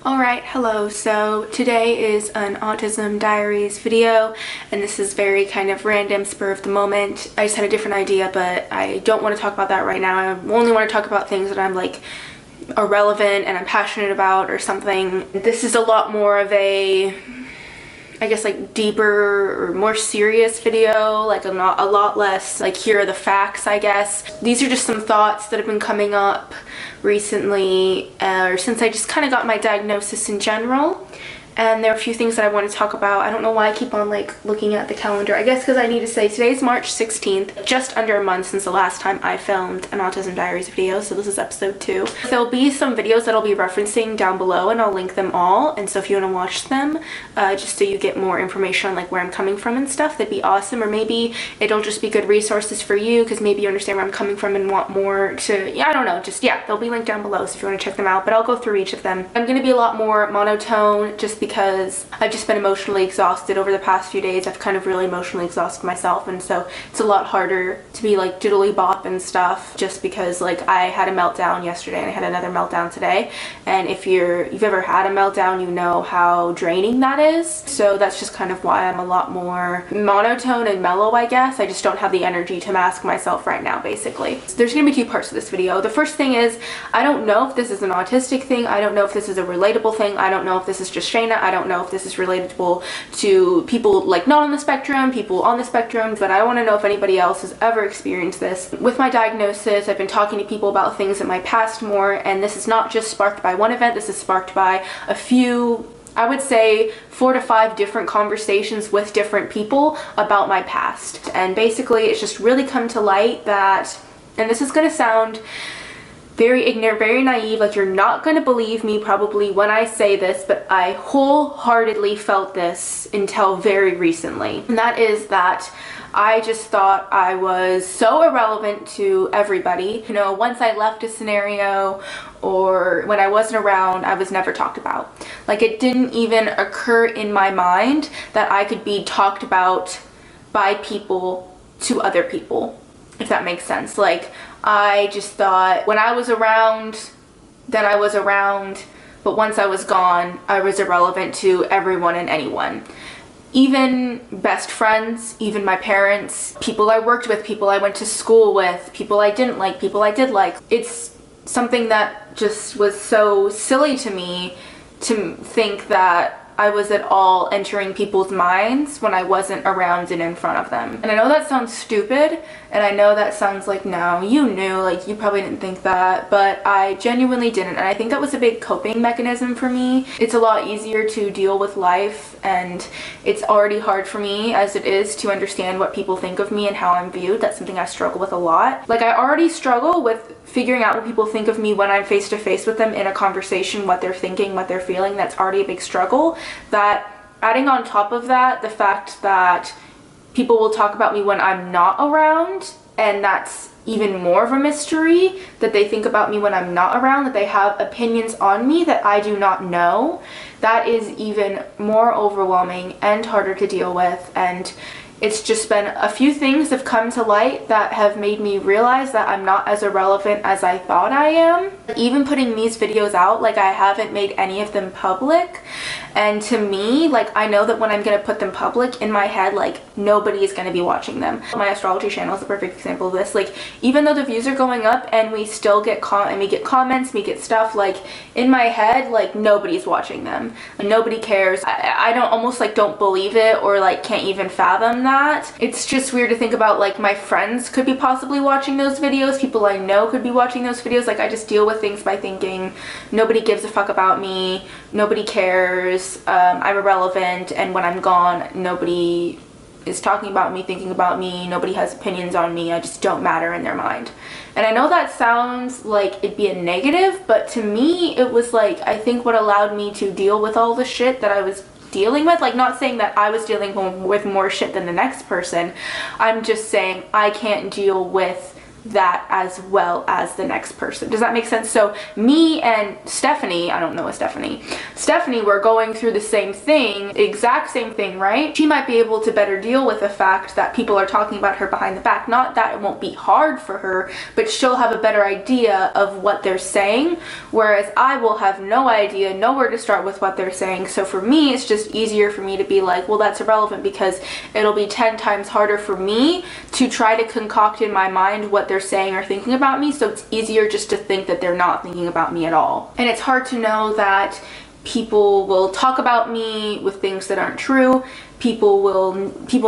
Alright, hello. So today is an Autism Diaries video, and this is very kind of random, spur of the moment. I just had a different idea, but I don't want to talk about that right now. I only want to talk about things that I'm like irrelevant and I'm passionate about or something. This is a lot more of a, I guess, like deeper or more serious video, like a lot less like here are the facts, I guess. These are just some thoughts that have been coming up recently or since I just kind of got my diagnosis in general, and there are a few things that I want to talk about. I don't know why I keep on like looking at the calendar. I guess because I need to say today's March 16th, just under a month since the last time I filmed an Autism Diaries video, so this is episode 2. There'll be some videos that I'll be referencing down below, and I'll link them all, and so if you want to watch them, just so you get more information on like where I'm coming from and stuff, that'd be awesome. Or maybe it'll just be good resources for you because maybe you understand where I'm coming from and want more to, yeah, I don't know, just, yeah, they'll be linked down below, so if you want to check them out, but I'll go through each of them. I'm going to be a lot more monotone just because I've just been emotionally exhausted over the past few days. I've kind of really emotionally exhausted myself, and so it's a lot harder to be like diddly bop and stuff just because like I had a meltdown yesterday and I had another meltdown today, and if you've ever had a meltdown, you know how draining that is. So that's just kind of why I'm a lot more monotone and mellow, I guess. I just don't have the energy to mask myself right now, basically. So there's gonna be 2 parts to this video. The first thing is, I don't know if this is an autistic thing, I don't know if this is a relatable thing, I don't know if this is just Shayna, I don't know if this is relatable to people like not on the spectrum, people on the spectrum, but I want to know if anybody else has ever experienced this. With my diagnosis, I've been talking to people about things in my past more, and this is not just sparked by one event, this is sparked by a few, I would say 4 to 5 different conversations with different people about my past. And basically it's just really come to light that, and this is going to sound very ignorant, very naive, like you're not going to believe me probably when I say this, but I wholeheartedly felt this until very recently. And that is that I just thought I was so irrelevant to everybody. You know, once I left a scenario or when I wasn't around, I was never talked about. Like it didn't even occur in my mind that I could be talked about by people to other people, if that makes sense. Like I just thought when I was around, then I was around, but once I was gone, I was irrelevant to everyone and anyone. Even best friends, even my parents, people I worked with, people I went to school with, people I didn't like, people I did like. It's something that just was so silly to me to think that I was at all entering people's minds when I wasn't around and in front of them. And I know that sounds stupid, and I know that sounds like, no, you knew, like you probably didn't think that, but I genuinely didn't, and I think that was a big coping mechanism for me. It's a lot easier to deal with life, and it's already hard for me as it is to understand what people think of me and how I'm viewed. That's something I struggle with a lot. Like I already struggle with figuring out what people think of me when I'm face to face with them in a conversation, what they're thinking, what they're feeling. That's already a big struggle. That adding on top of that, the fact that people will talk about me when I'm not around, and that's even more of a mystery, that they think about me when I'm not around, that they have opinions on me that I do not know. That is even more overwhelming and harder to deal with, and it's just been a few things have come to light that have made me realize that I'm not as irrelevant as I thought I am. Even putting these videos out, like I haven't made any of them public, and to me, like I know that when I'm gonna put them public, in my head, like nobody is gonna be watching them. My astrology channel is a perfect example of this. Like even though the views are going up and we still get we get comments, we get stuff, like in my head, like nobody's watching them. Like, nobody cares. I don't almost like don't believe it or like can't even fathom that. It's just weird to think about, like my friends could be possibly watching those videos, people I know could be watching those videos. Like I just deal with things by thinking nobody gives a fuck about me, nobody cares, I'm irrelevant, and when I'm gone, nobody is talking about me, thinking about me, nobody has opinions on me, I just don't matter in their mind. And I know that sounds like it'd be a negative, but to me it was like, I think what allowed me to deal with all the shit that I was dealing with, like not saying that I was dealing with more shit than the next person, I'm just saying I can't deal with that as well as the next person. Does that make sense? So me and Stephanie, I don't know a Stephanie were going through the same thing, exact same thing, right? She might be able to better deal with the fact that people are talking about her behind the back. Not that it won't be hard for her, but she'll have a better idea of what they're saying, whereas I will have no idea, nowhere to start with what they're saying. So for me, it's just easier for me to be like, well, that's irrelevant, because it'll be 10 times harder for me to try to concoct in my mind what they're saying or thinking about me. So it's easier just to think that they're not thinking about me at all. And it's hard to know that people will talk about me with things that aren't true. People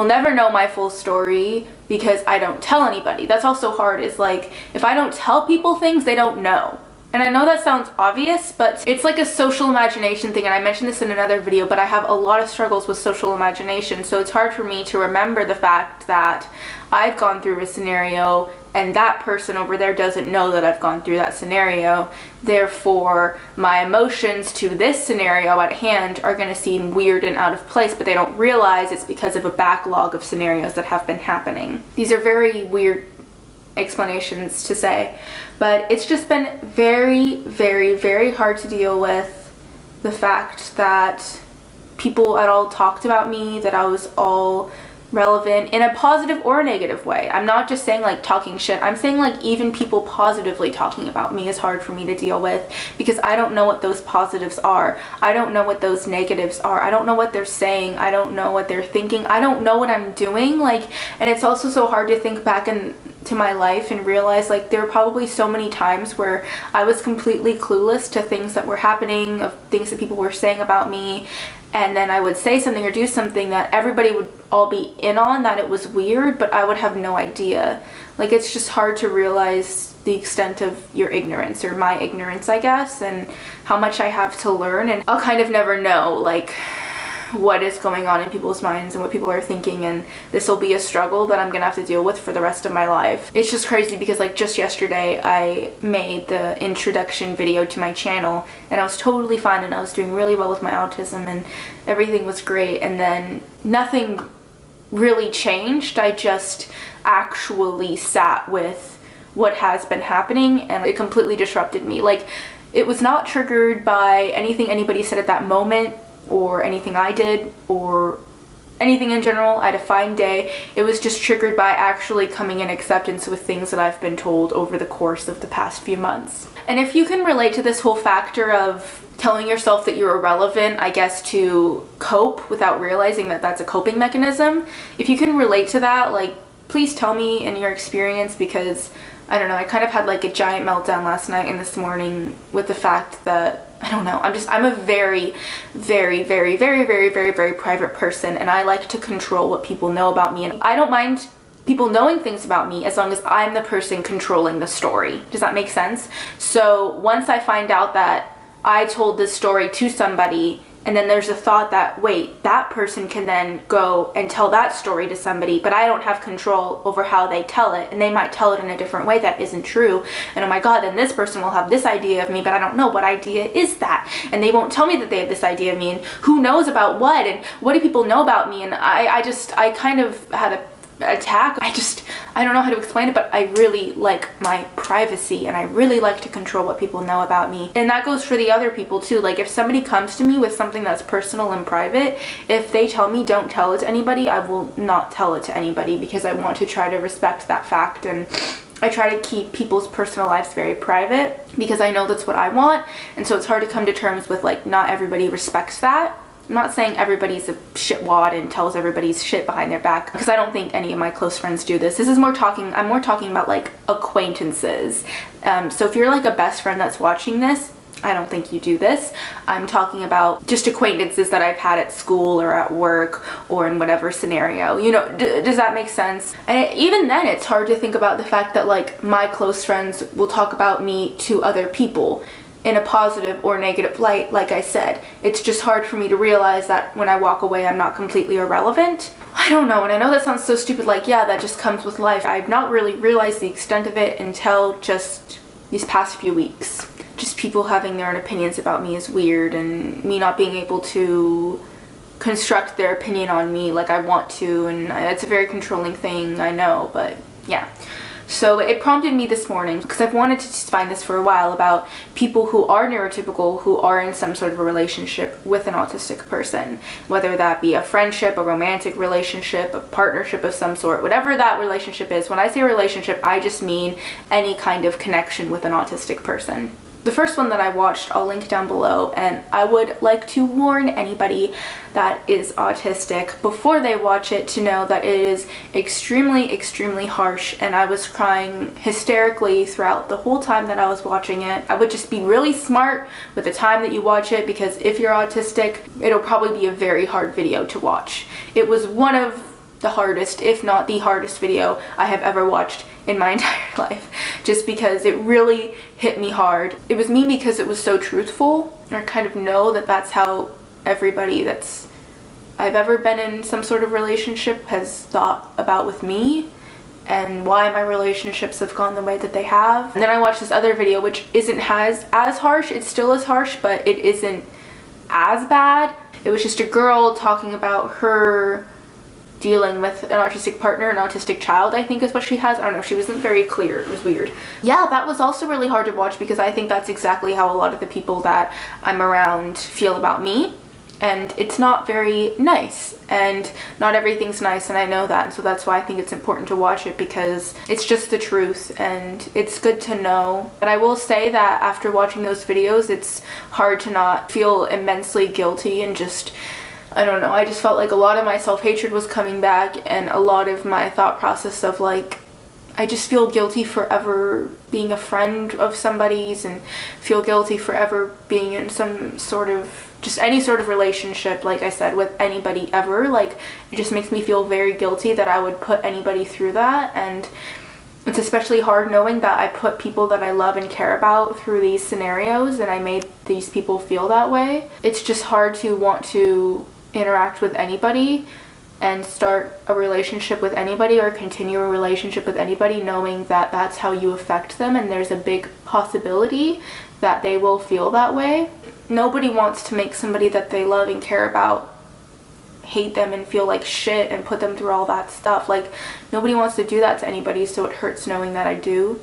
never know my full story because I don't tell anybody. That's also hard, is like, if I don't tell people things, they don't know. And I know that sounds obvious, but it's like a social imagination thing, and I mentioned this in another video, but I have a lot of struggles with social imagination, so it's hard for me to remember the fact that I've gone through a scenario and that person over there doesn't know that I've gone through that scenario. Therefore, my emotions to this scenario at hand are going to seem weird and out of place, but they don't realize it's because of a backlog of scenarios that have been happening. These are very weird explanations to say, but it's just been very, very, very hard to deal with the fact that people at all talked about me, that I was all relevant in a positive or a negative way. I'm not just saying like talking shit, I'm saying like even people positively talking about me is hard for me to deal with, because I don't know what those positives are. I don't know what those negatives are. I don't know what they're saying. I don't know what they're thinking. I don't know what I'm doing. Like, and it's also so hard to think back into my life and realize like there were probably so many times where I was completely clueless to things that were happening, of things that people were saying about me, and then I would say something or do something that everybody would all be in on, that it was weird, but I would have no idea. Like, it's just hard to realize the extent of your ignorance, or my ignorance, I guess, and how much I have to learn, and I'll kind of never know like what is going on in people's minds and what people are thinking, and this will be a struggle that I'm gonna have to deal with for the rest of my life. It's just crazy because like just yesterday I made the introduction video to my channel and I was totally fine and I was doing really well with my autism and everything was great, and then nothing really changed. I just actually sat with what has been happening and it completely disrupted me. Like, it was not triggered by anything anybody said at that moment, or anything I did, or anything in general. I had a fine day. It was just triggered by actually coming in acceptance with things that I've been told over the course of the past few months. And if you can relate to this whole factor of telling yourself that you're irrelevant, I guess, to cope without realizing that that's a coping mechanism, if you can relate to that, like, please tell me in your experience, because I don't know, I kind of had like a giant meltdown last night and this morning with the fact that, I don't know, I'm a very, very, very, very, very, very, very private person, and I like to control what people know about me, and I don't mind people knowing things about me as long as I'm the person controlling the story. Does that make sense? So once I find out that I told this story to somebody, and then there's a thought that, wait, that person can then go and tell that story to somebody, but I don't have control over how they tell it, and they might tell it in a different way that isn't true, and oh my god, then this person will have this idea of me, but I don't know what idea is that, and they won't tell me that they have this idea of me, and who knows about what, and what do people know about me, and I kind of had a attack. I don't know how to explain it, but I really like my privacy and I really like to control what people know about me. And that goes for the other people too. Like, if somebody comes to me with something that's personal and private, if they tell me don't tell it to anybody, I will not tell it to anybody, because I want to try to respect that fact, and I try to keep people's personal lives very private because I know that's what I want. And so it's hard to come to terms with, like, not everybody respects that. I'm not saying everybody's a shitwad and tells everybody's shit behind their back, because I don't think any of my close friends do this. I'm more talking about like acquaintances. So if you're like a best friend that's watching this, I don't think you do this. I'm talking about just acquaintances that I've had at school or at work or in whatever scenario. You know, does that make sense? And even then, it's hard to think about the fact that like my close friends will talk about me to other people in a positive or negative light. Like I said, it's just hard for me to realize that when I walk away, I'm not completely irrelevant. I don't know, and I know that sounds so stupid, like, yeah, that just comes with life. I've not really realized the extent of it until just these past few weeks. Just people having their own opinions about me is weird, and me not being able to construct their opinion on me like I want to, and it's a very controlling thing, I know, but yeah. So it prompted me this morning, because I've wanted to just find this for a while, about people who are neurotypical, who are in some sort of a relationship with an autistic person, whether that be a friendship, a romantic relationship, a partnership of some sort, whatever that relationship is. When I say relationship, I just mean any kind of connection with an autistic person. The first one that I watched, I'll link down below, and I would like to warn anybody that is autistic before they watch it to know that it is extremely, extremely harsh, and I was crying hysterically throughout the whole time that I was watching it. I would just be really smart with the time that you watch it, because if you're autistic, it'll probably be a very hard video to watch. It was one of the hardest, if not the hardest video I have ever watched in my entire life, just because it really hit me hard. It was me because it was so truthful, and I kind of know that that's how everybody that's I've ever been in some sort of relationship has thought about with me, and why my relationships have gone the way that they have. And then I watched this other video, which isn't as harsh. It still is harsh, but it isn't as bad. It was just a girl talking about her dealing with an autistic partner, an autistic child, I think is what she has. I don't know, she wasn't very clear. It was weird. Yeah, that was also really hard to watch, because I think that's exactly how a lot of the people that I'm around feel about me, and it's not very nice, and not everything's nice, and I know that, so that's why I think it's important to watch it, because it's just the truth, and it's good to know. But I will say that after watching those videos, it's hard to not feel immensely guilty, and just, I don't know, I just felt like a lot of my self-hatred was coming back, and a lot of my thought process of like, I just feel guilty for ever being a friend of somebody's, and feel guilty for ever being in some sort of, just any sort of relationship, like I said, with anybody ever. Like, it just makes me feel very guilty that I would put anybody through that, and it's especially hard knowing that I put people that I love and care about through these scenarios, and I made these people feel that way. It's just hard to want to interact with anybody and start a relationship with anybody, or continue a relationship with anybody, knowing that that's how you affect them, and there's a big possibility that they will feel that way. Nobody wants to make somebody that they love and care about hate them and feel like shit and put them through all that stuff. Like, nobody wants to do that to anybody, so it hurts knowing that I do,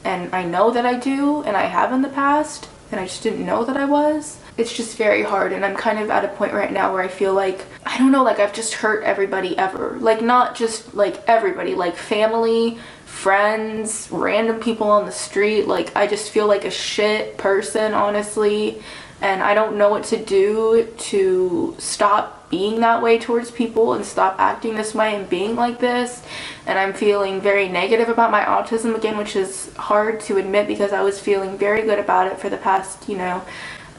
and I know that I do, and I have in the past, and I just didn't know that I was. It's just very hard, and I'm kind of at a point right now where I feel like, I don't know, like I've just hurt everybody ever. Like, not just like everybody, like family, friends, random people on the street. Like, I just feel like a shit person, honestly, and I don't know what to do to stop being that way towards people and stop acting this way and being like this. And I'm feeling very negative about my autism again, which is hard to admit, because I was feeling very good about it for the past, you know,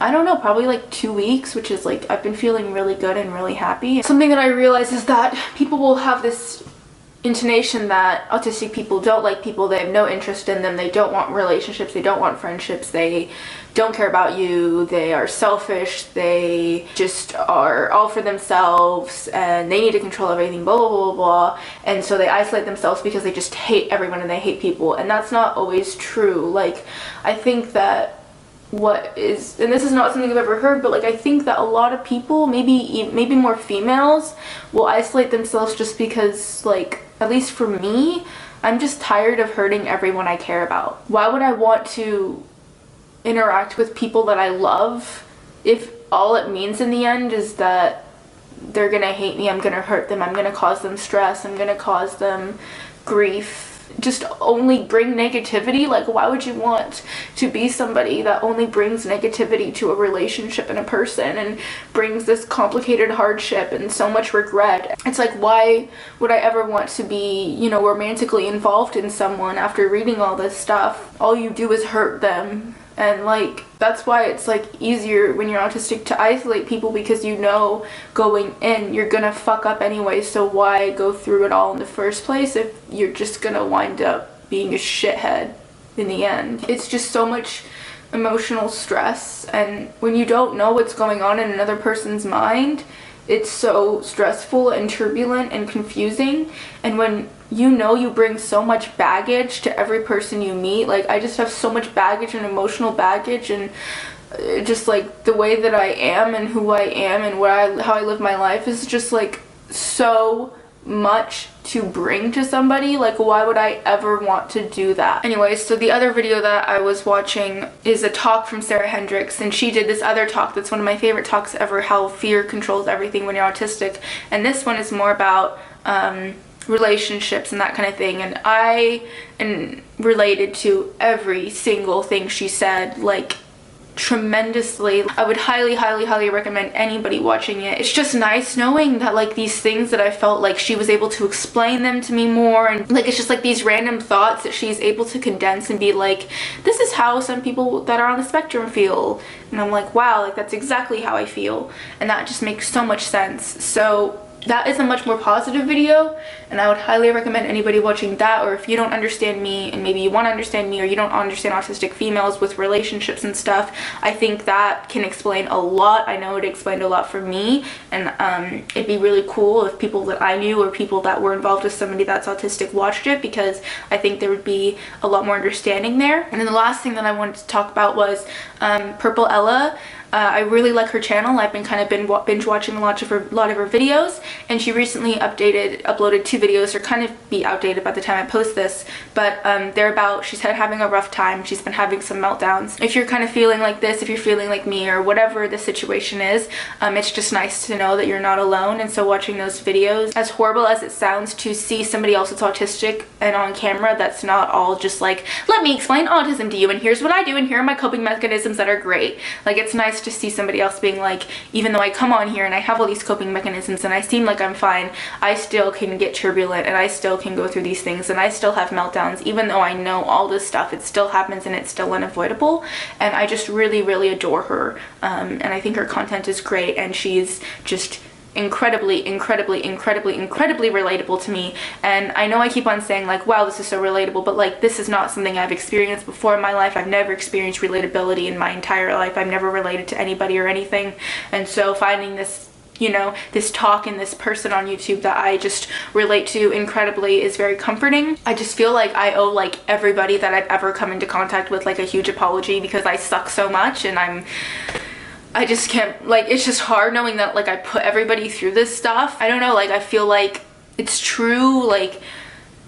I don't know, probably like 2 weeks, which is like, I've been feeling really good and really happy. Something that I realize is that people will have this intonation that autistic people don't like people, they have no interest in them, they don't want relationships, they don't want friendships, they don't care about you, they are selfish, they just are all for themselves, and they need to control everything, blah blah blah blah, and so they isolate themselves because they just hate everyone and they hate people. And that's not always true. Like, I think that what is, and this is not something I've ever heard, but like, I think that a lot of people, maybe more females, will isolate themselves just because, like, at least for me, I'm just tired of hurting everyone I care about. Why would I want to interact with people that I love if all it means in the end is that they're gonna hate me, I'm gonna hurt them, I'm gonna cause them stress, I'm gonna cause them grief, just only bring negativity? Like, why would you want to be somebody that only brings negativity to a relationship and a person, and brings this complicated hardship and so much regret? It's like, why would I ever want to be, you know, romantically involved in someone after reading all this stuff? All you do is hurt them. And like, that's why it's like easier when you're autistic to isolate people, because you know going in you're gonna fuck up anyway, so why go through it all in the first place if you're just gonna wind up being a shithead in the end? It's just so much emotional stress, and when you don't know what's going on in another person's mind, it's so stressful and turbulent and confusing. And when you know you bring so much baggage to every person you meet, like, I just have so much baggage and emotional baggage, and just like the way that I am and who I am and how I live my life is just like so much to bring to somebody. Like, why would I ever want to do that? Anyways, so the other video that I was watching is a talk from Sarah Hendricks, and she did this other talk that's one of my favorite talks ever, how fear controls everything when you're autistic. And this one is more about relationships and that kind of thing, and I am related to every single thing she said, like, tremendously. I would highly recommend anybody watching it. It's just nice knowing that, like, these things that I felt like she was able to explain them to me more, and like, it's just like these random thoughts that she's able to condense and be like, this is how some people that are on the spectrum feel. And I'm like, wow, like, that's exactly how I feel, and that just makes so much sense. So that is a much more positive video, and I would highly recommend anybody watching that. Or if you don't understand me, and maybe you want to understand me, or you don't understand autistic females with relationships and stuff, I think that can explain a lot. I know it explained a lot for me, and it'd be really cool if people that I knew or people that were involved with somebody that's autistic watched it, because I think there would be a lot more understanding there. And then the last thing that I wanted to talk about was Purple Ella. I really like her channel. I've been kind of binge watching a lot of her videos, and she recently uploaded 2 videos. They're kind of be outdated by the time I post this, but they're about, she's having a rough time. She's been having some meltdowns. If you're kind of feeling like this, if you're feeling like me, or whatever the situation is, it's just nice to know that you're not alone. And so watching those videos, as horrible as it sounds to see somebody else that's autistic and on camera, that's not all just like, let me explain autism to you, and here's what I do, and here are my coping mechanisms that are great. Like, it's nice to see somebody else being like, even though I come on here and I have all these coping mechanisms and I seem like I'm fine, I still can get turbulent, and I still can go through these things, and I still have meltdowns. Even though I know all this stuff, it still happens, and it's still unavoidable. And I just really adore her, and I think her content is great, and she's just incredibly relatable to me. And I know I keep on saying, like, wow, this is so relatable, but like, this is not something I've experienced before in my life. I've never experienced relatability in my entire life. I've never related to anybody or anything, and so finding this, you know, this talk and this person on YouTube that I just relate to incredibly is very comforting. I just feel like I owe, like, everybody that I've ever come into contact with, like, a huge apology, because I suck so much, and I just can't, like, it's just hard knowing that, like, I put everybody through this stuff. I don't know, like, I feel like it's true, like,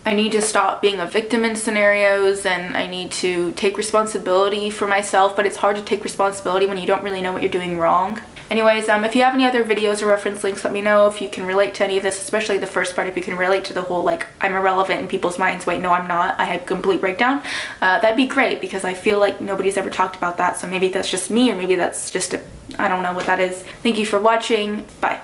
I need to stop being a victim in scenarios, and I need to take responsibility for myself, but it's hard to take responsibility when you don't really know what you're doing wrong. Anyways, if you have any other videos or reference links, let me know. If you can relate to any of this, especially the first part, if you can relate to the whole, like, I'm irrelevant in people's minds, wait, no, I'm not, I had complete breakdown, that'd be great, because I feel like nobody's ever talked about that. So maybe that's just me, or maybe that's just I don't know what that is. Thank you for watching. Bye.